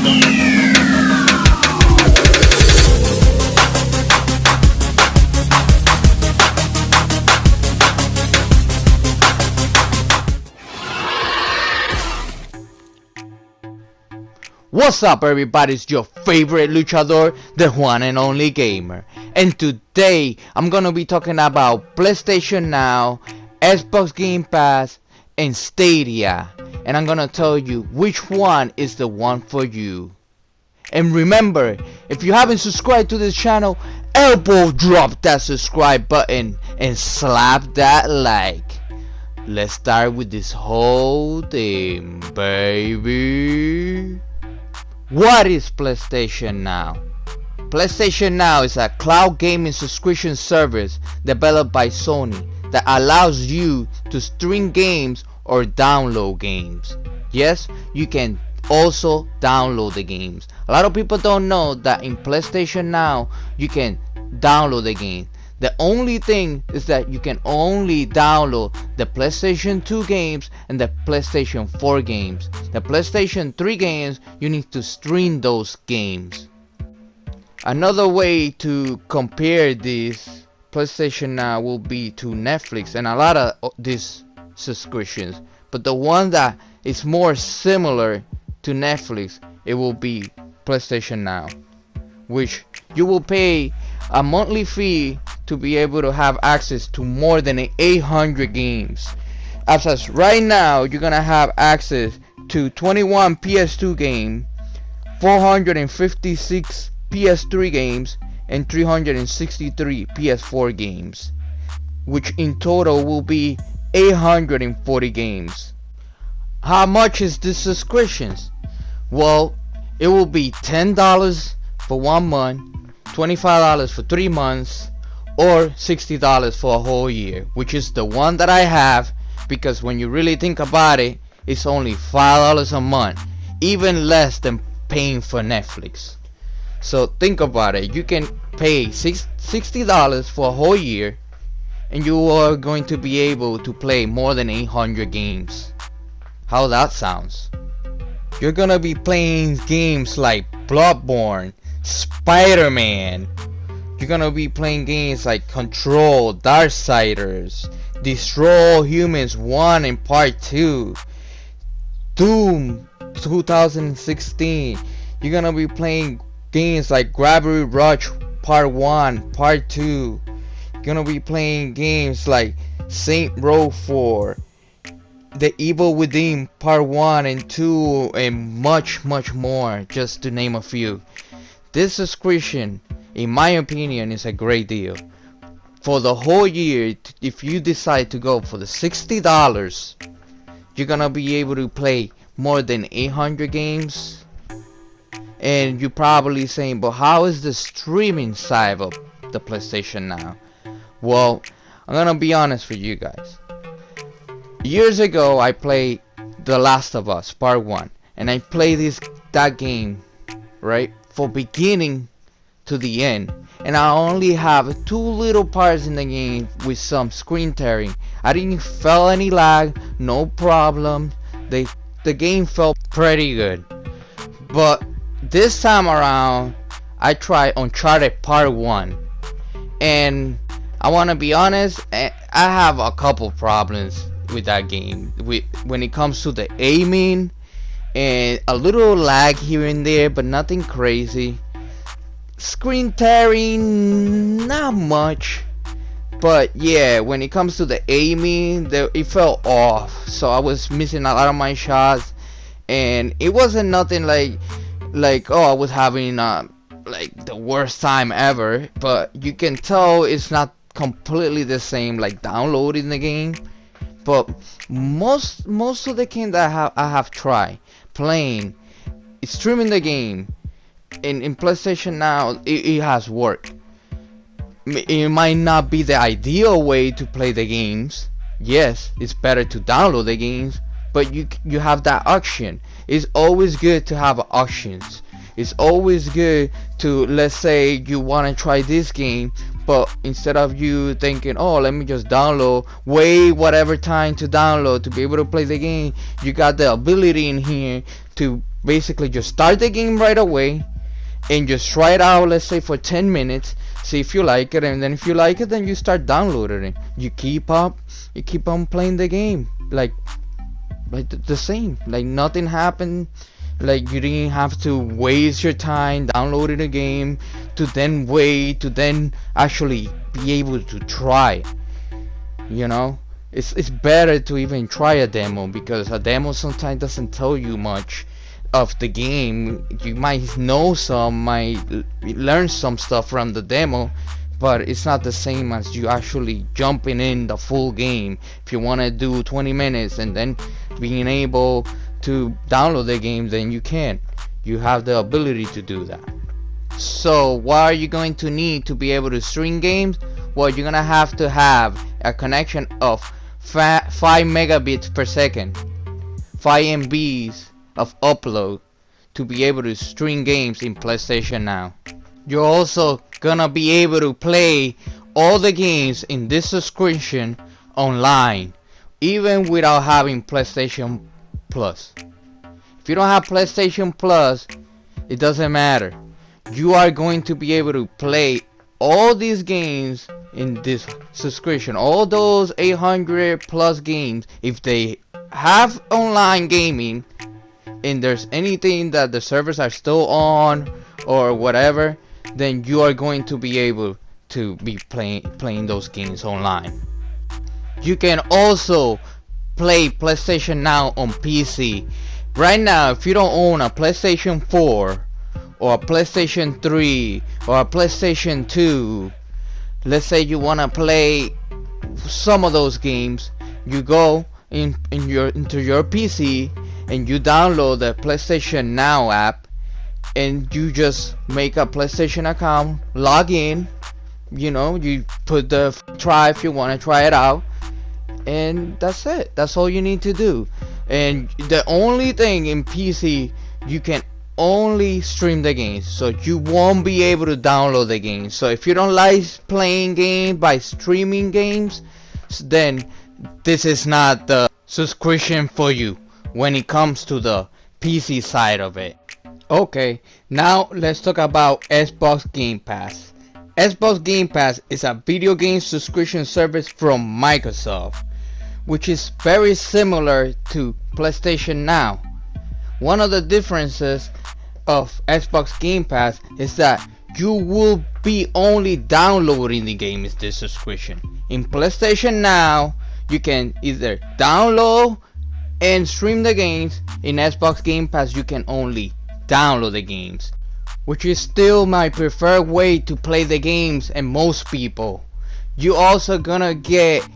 What's up everybody, it's your favorite luchador, the one and only gamer. And today, I'm gonna be talking about PlayStation Now, Xbox Gamepass, and Stadia. And I'm gonna tell you which one is the one for you. And remember, if you haven't subscribed to this channel, elbow drop that subscribe button and slap that like. Let's start with this whole thing, baby. What is PlayStation Now? PlayStation Now is a cloud gaming subscription service developed by Sony that allows you to stream games or download games. Yes, you can also download the games. A lot of people don't know that in PlayStation Now you can download the game. The only thing is that you can only download the PlayStation 2 games and the PlayStation 4 games. The PlayStation 3 games, you need to stream those games. Another way to compare this PlayStation Now will be to Netflix and a lot of these subscriptions. But the one that is more similar to Netflix, it will be PlayStation Now, which you will pay a monthly fee to be able to have access to more than 800 games. As of right now, you're gonna have access to 21 PS2 games, 456 PS3 games, and 363 PS4 games, which in total will be 840 games. How much is this subscriptions? Well, it will be $10 for 1 month, $25 for 3 months, or $60 for a whole year, which is the one that I have, because when you really think about it, it's only $5 a month, even less than paying for Netflix. So think about it, you can pay $60 for a whole year and you are going to be able to play more than 800 games. How that sounds? You're gonna be playing games like Bloodborne, Spider-Man. You're gonna be playing games like Control, Darksiders, Destroy All Humans 1 and Part 2, Doom 2016. You're gonna be playing games like Gravity Rush Part 1, Part 2. You're gonna be playing games like Saint Row 4, The Evil Within Part 1 and 2, and much more, just to name a few. This subscription, in my opinion, is a great deal. For the whole year, if you decide to go for the $60, you're gonna be able to play more than 800 games. And you're probably saying, but how is the streaming side of the PlayStation Now? Well, I'm gonna be honest with you guys. Years ago, I played The Last of Us Part 1, and I played that game, right, for beginning to the end, and I only have 2 little parts in the game with some screen tearing. I didn't feel any lag, no problem. The game felt pretty good. But this time around, I tried Uncharted Part 1, and I want to be honest, I have a couple problems with that game. When it comes to the aiming, and a little lag here and there, but nothing crazy. Screen tearing, not much, but yeah, when it comes to the aiming, it felt off, so I was missing a lot of my shots, and it wasn't nothing like oh, I was having like the worst time ever, but you can tell it's not completely the same like downloading the game. But most of the games that I have tried playing, streaming the game in PlayStation Now, it has worked. It might not be the ideal way to play the games. Yes, it's better to download the games, but you have that option. It's always good to have options. It's always good to, let's say you want to try this game, but instead of you thinking, oh, let me just download, wait whatever time to download to be able to play the game, you got the ability in here to basically just start the game right away and just try it out, let's say for 10 minutes, see if you like it, and then if you like it, then you start downloading it. You keep on playing the game like the same, like nothing happened. Like you didn't have to waste your time downloading a game to then wait to then actually be able to try. You know, it's better to even try a demo, because a demo sometimes doesn't tell you much of the game. You might know some, might learn some stuff from the demo, but it's not the same as you actually jumping in the full game. If you want to do 20 minutes and then being able to download the game, then you can. You have the ability to do that. So what are you going to need to be able to stream games? Well, you're gonna have to have a connection of 5 megabits per second, 5 MBs of upload, to be able to stream games in PlayStation Now. You're also gonna be able to play all the games in this subscription online, even without having PlayStation Plus. If you don't have PlayStation Plus, it doesn't matter. You are going to be able to play all these games in this subscription, all those 800 plus games. If they have online gaming and there's anything that the servers are still on or whatever, then you are going to be able to be playing those games online. You can also play PlayStation Now on PC. Right now, if you don't own a PlayStation 4 or a PlayStation 3 or a PlayStation 2, let's say you want to play some of those games, you go into your PC and you download the PlayStation Now app, and you just make a PlayStation account, log in, you put the try if you want to try it out, and that's it. That's all you need to do. And the only thing in PC, you can only stream the games, so you won't be able to download the games. So if you don't like playing games by streaming games, then this is not the subscription for you when it comes to the PC side of it. Okay, now let's talk about Xbox Game Pass. Xbox Game Pass is a video game subscription service from Microsoft, which is very similar to PlayStation Now. One of the differences of Xbox Game Pass is that you will be only downloading the game in this subscription. In PlayStation Now, you can either download and stream the games. In Xbox Game Pass, you can only download the games, which is still my preferred way to play the games. And most people, you also gonna get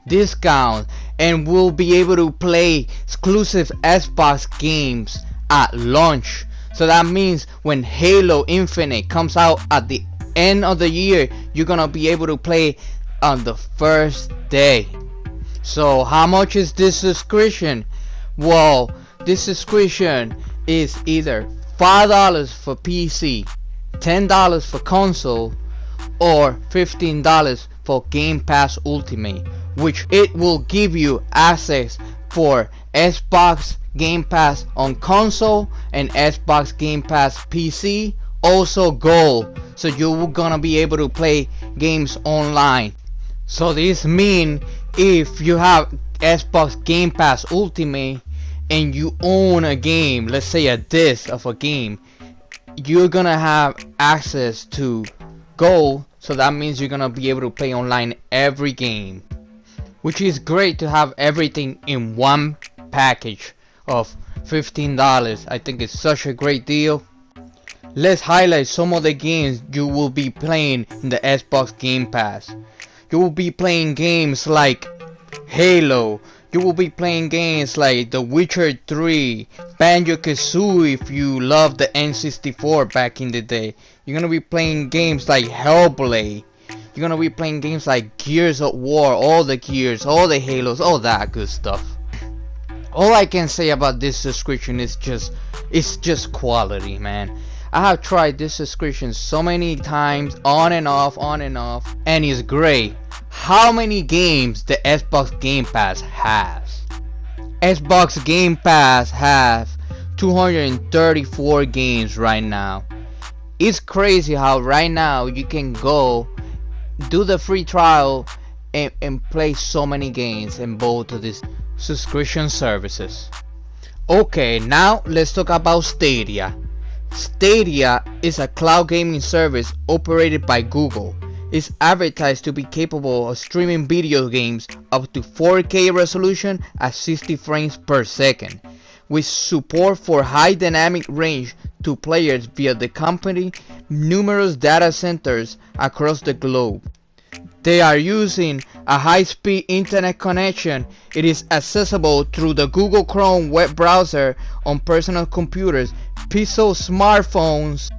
discounts and will be able to play exclusive Xbox games at launch. So that means when Halo Infinite comes out at the end of the year, you're gonna be able to play on the first day. So how much is this subscription? Well, this subscription is either $5 for PC, $10 for console, or $15 for Game Pass Ultimate, which it will give you access for Xbox Game Pass on console and Xbox Game Pass PC, also Gold, so you're gonna be able to play games online. So this means if you have Xbox Game Pass Ultimate and you own a game, let's say a disc of a game, you're gonna have access to Gold, so that means you're gonna be able to play online every game, which is great to have everything in one package of $15. I think it's such a great deal. Let's highlight some of the games you will be playing in the Xbox Game Pass. You will be playing games like Halo. You will be playing games like The Witcher 3, Banjo-Kazooie if you love the N64 back in the day. You're gonna be playing games like Hellblade. You're gonna be playing games like Gears of War, all the Gears, all the Halos, all that good stuff. All I can say about this subscription is it's just quality, man. I have tried this subscription so many times, on and off, and it's great. How many games the Xbox Game Pass has? Xbox Game Pass has 234 games right now. It's crazy how right now you can go do the free trial and play so many games in both of these subscription services. Okay, now let's talk about Stadia. Stadia is a cloud gaming service operated by Google. It's advertised to be capable of streaming video games up to 4K resolution at 60 frames per second, with support for high dynamic range to players via the company numerous data centers across the globe. They are using a high-speed internet connection. It is accessible through the Google Chrome web browser on personal computers, Pixel smartphones,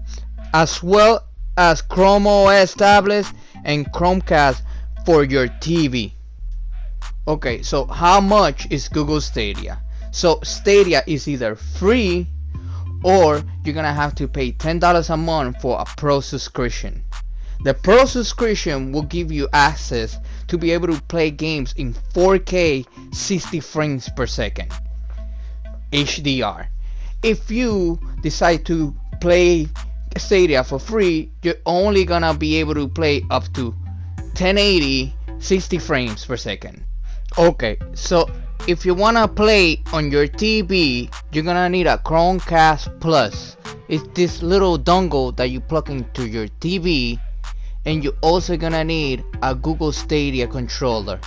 as well as Chrome OS tablets and Chromecast for your TV. Okay, so how much is Google Stadia? So Stadia is either free or you're gonna have to pay $10 a month for a pro subscription. The pro subscription will give you access to be able to play games in 4K 60 frames per second HDR. If you decide to play Stadia for free, you're only gonna be able to play up to 1080 60 frames per second. Okay, so if you wanna play on your TV, you're gonna need a Chromecast Plus. It's this little dongle that you plug into your TV, and you're also gonna need a Google Stadia controller.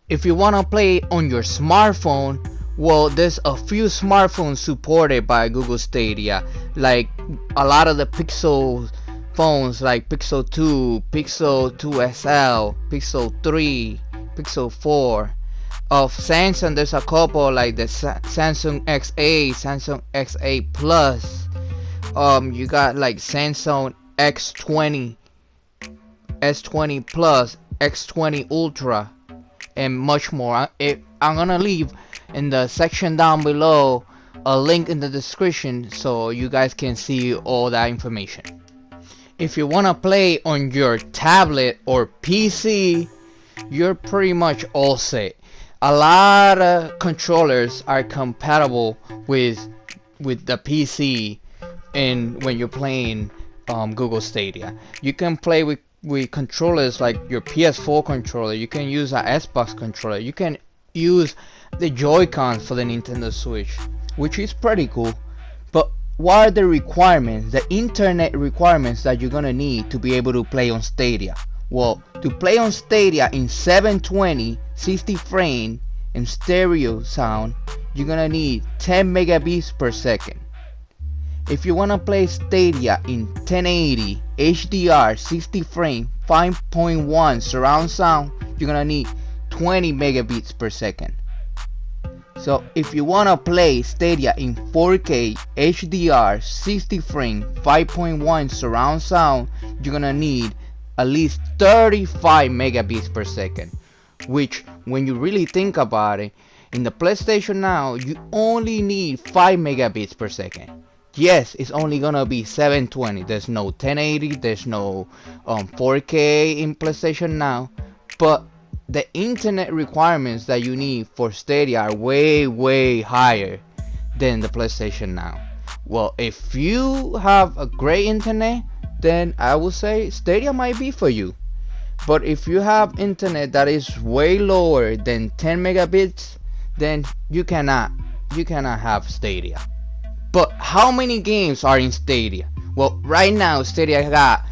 If you wanna play on your smartphone, well, there's a few smartphones supported by Google Stadia, like a lot of the Pixel phones like Pixel 2, Pixel 2 XL, Pixel 3, Pixel 4. Of Samsung, there's a couple like the Samsung XA, Samsung XA Plus. You got like Samsung X20, S20 Plus, X20 Ultra, and much more. I'm gonna leave in the section down below a link in the description so you guys can see all that information. If you wanna play on your tablet or PC, you're pretty much all set. A lot of controllers are compatible with the PC, and when you're playing Google Stadia, you can play with controllers like your PS4 controller. You can use an Xbox controller. You can use the Joy-Cons for the Nintendo Switch, which is pretty cool. But what are the requirements, the internet requirements that you're gonna need to be able to play on Stadia? Well, to play on Stadia in 720 60 frame and stereo sound, you're gonna need 10 megabits per second. If you wanna play Stadia in 1080 HDR 60 frame 5.1 surround sound, you're gonna need 20 megabits per second. So if you wanna play Stadia in 4K HDR 60 frame 5.1 surround sound, you're gonna need at least 35 megabits per second, which when you really think about it, in the PlayStation Now you only need 5 megabits per second. Yes, it's only gonna be 720. There's no 1080, there's no 4K in PlayStation Now, but the internet requirements that you need for Stadia are way higher than the PlayStation Now. Well, if you have a great internet, then I would say Stadia might be for you. But if you have internet that is way lower than 10 megabits, then you cannot have Stadia. But how many games are in Stadia? Well, right now Stadia got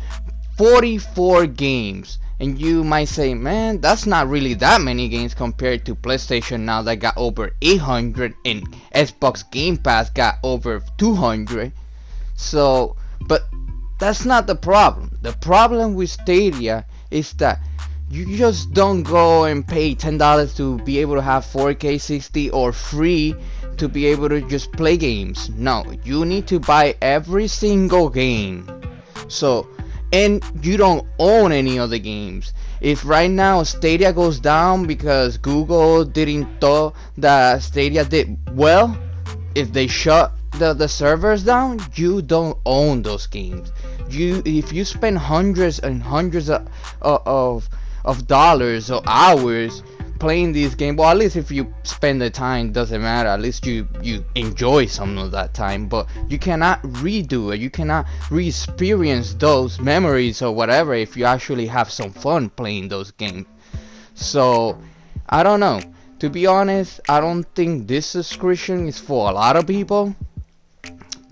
44 games, and you might say, man, that's not really that many games compared to PlayStation Now that got over 800 and Xbox Gamepass got over 200. So, but that's not the problem. The problem with Stadia is that you just don't go and pay $10 to be able to have 4K 60 or free to be able to just play games. No, you need to buy every single game. So, and you don't own any other games. If right now Stadia goes down because Google didn't thought that Stadia did well, if they shut the servers down, you don't own those games. If you spend hundreds and hundreds of dollars or hours playing this game, well, at least if you spend the time, doesn't matter, at least you enjoy some of that time. But you cannot redo it, you cannot re-experience those memories or whatever if you actually have some fun playing those games. So I don't know, to be honest, I don't think this subscription is for a lot of people,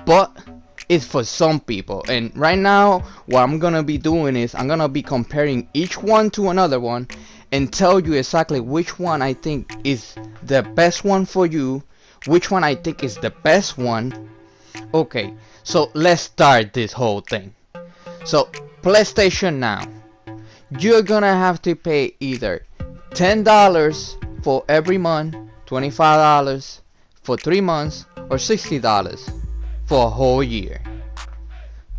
but it's for some people. And right now what I'm gonna be doing is I'm gonna be comparing each one to another one and tell you exactly which one I think is the best one for you, which one I think is the best one. Okay, so let's start this whole thing. So PlayStation Now, you're gonna have to pay either $10 for every month, $25 for 3 months, or $60 for a whole year.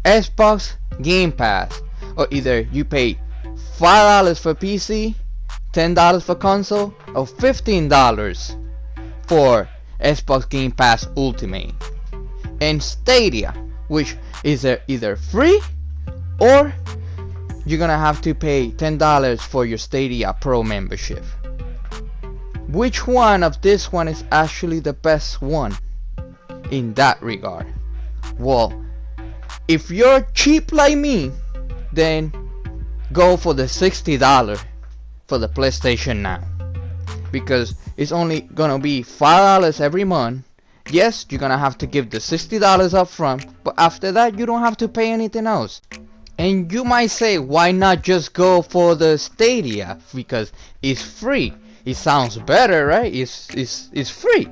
Xbox Game Pass, or either you pay $5 for PC, $10 for console, or $15 for Xbox Game Pass Ultimate. And Stadia, which is either free or you're gonna have to pay $10 for your Stadia Pro membership. Which one of this one is actually the best one in that regard? Well, if you're cheap like me, then go for the $60 for the PlayStation Now, because it's only gonna be $5 every month. Yes, you're gonna have to give the $60 up front, but after that you don't have to pay anything else. And you might say, why not just go for the Stadia, because it's free? It sounds better, right? It's free.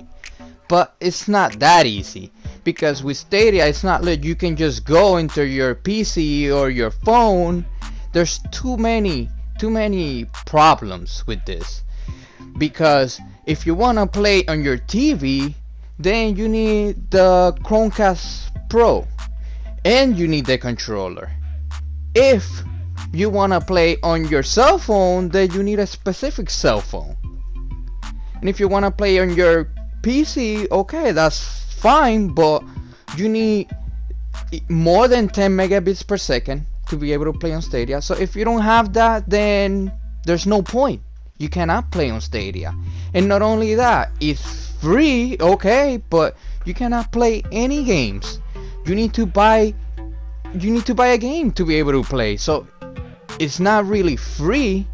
But it's not that easy, because with Stadia it's not like you can just go into your PC or your phone. There's too many problems with this, because if you want to play on your TV, then you need the Chromecast Pro and you need the controller. If you want to play on your cell phone, then you need a specific cell phone. And if you want to play on your PC, okay, that's fine, but you need more than 10 megabits per second to be able to play on Stadia. So if you don't have that, then there's no point. You cannot play on Stadia. And not only that, it's free, okay, but you cannot play any games. You need to buy a game to be able to play. So it's not really free.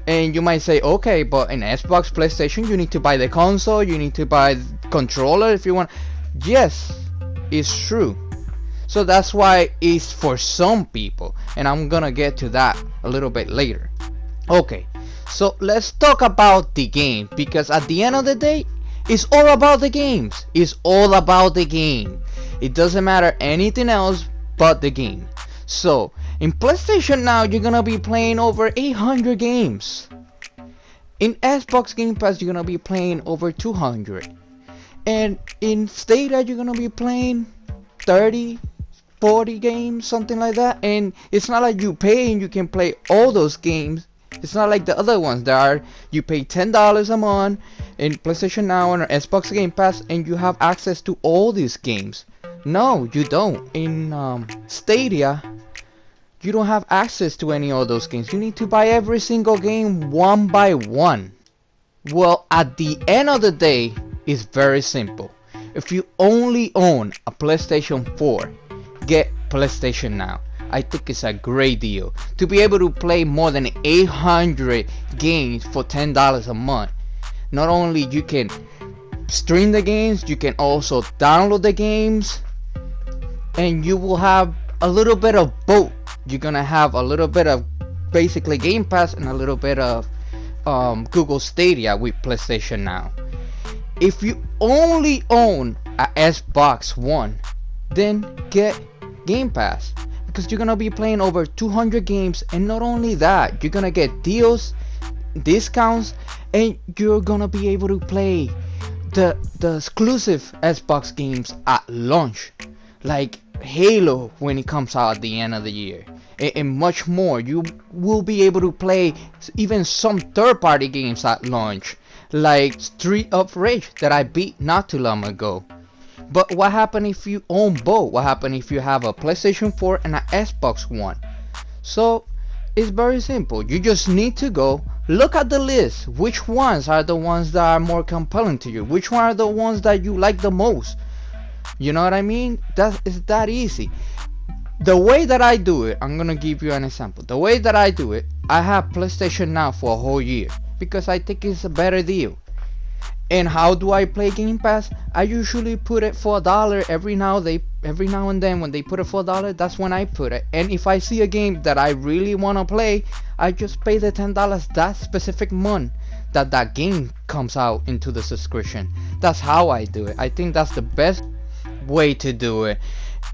And you might say, okay, but in Xbox, PlayStation, you need to buy the console, you need to buy the controller if you want. Yes, it's true. So that's why it's for some people, and I'm gonna get to that a little bit later. Okay, so let's talk about the game, because at the end of the day, it's all about the games. It's all about the game. It doesn't matter anything else but the game. So in PlayStation Now, you're gonna be playing over 800 games. In Xbox Game Pass, you're gonna be playing over 200. And in Stadia, you're gonna be playing 30, 40 games, something like that. And it's not like you pay and you can play all those games. It's not like the other ones that are, you pay $10 a month in PlayStation Now and Xbox Game Pass and you have access to all these games. No, you don't. In Stadia, you don't have access to any of those games. You need to buy every single game one by one. Well, at the end of the day, it's very simple. If you only own a PlayStation 4, get PlayStation Now. I think it's a great deal to be able to play more than 800 games for $10 a month. Not only you can stream the games, you can also download the games, and you will have a little bit of both. You're gonna have a little bit of basically Game Pass and a little bit of Google Stadia with PlayStation Now. If you only own a Xbox One, then get Game Pass, because you're gonna be playing over 200 games, and not only that, you're gonna get deals, discounts, and you're gonna be able to play the exclusive Xbox games at launch, like Halo when it comes out at the end of the year, and much more. You will be able to play even some third-party games at launch, like Street of Rage that I beat not too long ago. But what happens if you own both? What happens if you have a PlayStation 4 and an Xbox One? So it's very simple. You just need to go Look at the list. Which ones are the ones that are more compelling to you? Which one are the ones that you like the most? You know what I mean? That is that easy. The way that I do it, I'm gonna give you an example. The way that I do it, I have PlayStation Now for a whole year because I think it's a better deal. And how do I play Game Pass? I usually put it for $1 every now and then. When they put it for $1, that's when I put it. And if I see a game that I really wanna play, I just pay the $10 that specific month that game comes out into the subscription. That's how I do it. I think that's the best way to do it.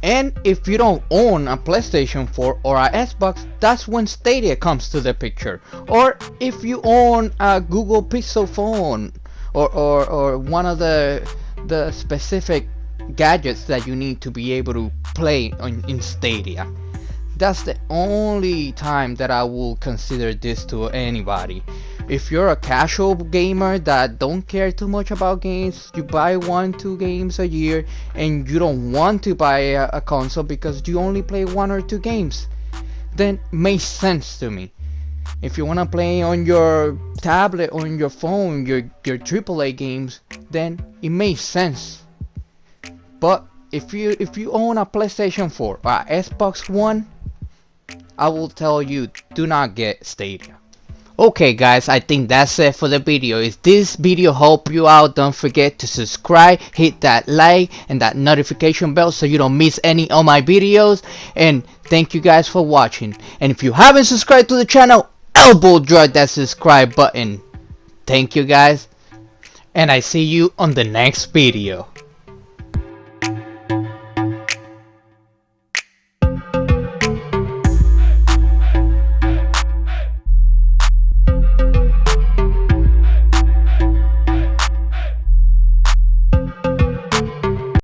And if you don't own a PlayStation 4 or a Xbox, that's when Stadia comes to the picture. Or if you own a Google Pixel phone or one of the specific gadgets that you need to be able to play in Stadia. That's the only time that I will consider this to anybody. If you're a casual gamer that don't care too much about games, you buy 1-2 games a year and you don't want to buy a console because you only play 1 or 2 games, then makes sense to me. If you want to play on your tablet or on your phone your AAA games, then it makes sense. But if you own a PlayStation 4 or a Xbox One, I will tell you, do not get Stadia. Okay guys, I think that's it for the video. If this video helped you out, don't forget to subscribe, hit that like and that notification bell so you don't miss any of my videos. And thank you guys for watching. And if you haven't subscribed to the channel, elbow drag that subscribe button. Thank you guys, and I see you on the next video.